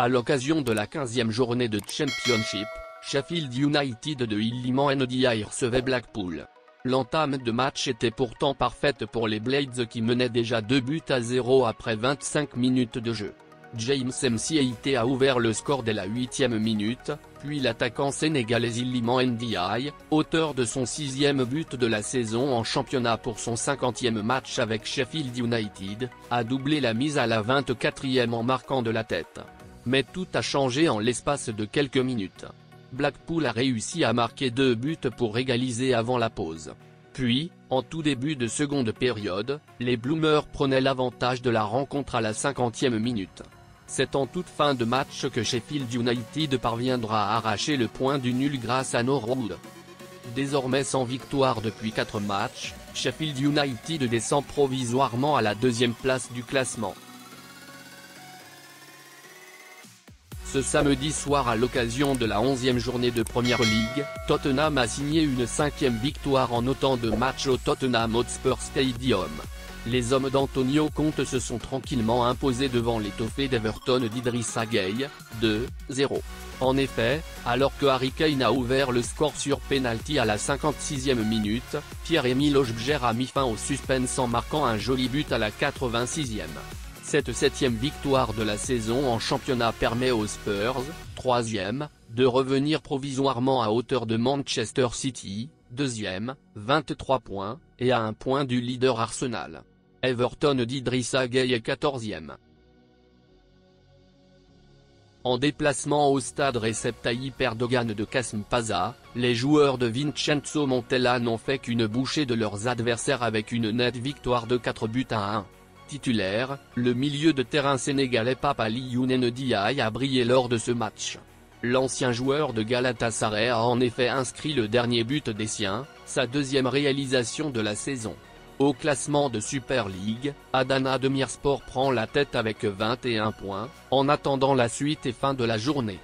À l'occasion de la 15e journée de Championship, Sheffield United de Iliman Ndiaye recevait Blackpool. L'entame de match était pourtant parfaite pour les Blades qui menaient déjà 2-0 après 25 minutes de jeu. James Mciete a ouvert le score dès la 8e minute, puis l'attaquant sénégalais Iliman Ndiaye, auteur de son 6e but de la saison en championnat pour son 50e match avec Sheffield United, a doublé la mise à la 24e en marquant de la tête. Mais tout a changé en l'espace de quelques minutes. Blackpool a réussi à marquer 2 buts pour égaliser avant la pause. Puis, en tout début de seconde période, les Bloomers prenaient l'avantage de la rencontre à la 50e minute. C'est en toute fin de match que Sheffield United parviendra à arracher le point du nul grâce à Norwood. Désormais sans victoire depuis 4 matchs, Sheffield United descend provisoirement à la 2e place du classement. Ce samedi soir à l'occasion de la 11e journée de Premier League, Tottenham a signé une 5e victoire en autant de matchs au Tottenham Hotspur Stadium. Les hommes d'Antonio Conte se sont tranquillement imposés devant l'étoffé d'Everton d'Idrissa Gueye, 2-0. En effet, alors que Harry Kane a ouvert le score sur pénalty à la 56e minute, Pierre-Emile Hojbjerg a mis fin au suspense en marquant un joli but à la 86e. Cette 7e victoire de la saison en championnat permet aux Spurs, 3e, de revenir provisoirement à hauteur de Manchester City, 2e, 23 points, et à 1 point du leader Arsenal. Everton d'Idrissa Gueye est 14e. En déplacement au stade Recep Tayyip Erdogan de Kasım Paşa, les joueurs de Vincenzo Montella n'ont fait qu'une bouchée de leurs adversaires avec une nette victoire de 4-1. Titulaire, le milieu de terrain sénégalais Pape Alioune Ndiaye a brillé lors de ce match. L'ancien joueur de Galatasaray a en effet inscrit le dernier but des siens, sa 2e réalisation de la saison. Au classement de Super League, Adana Demirspor prend la tête avec 21 points, en attendant la suite et fin de la journée.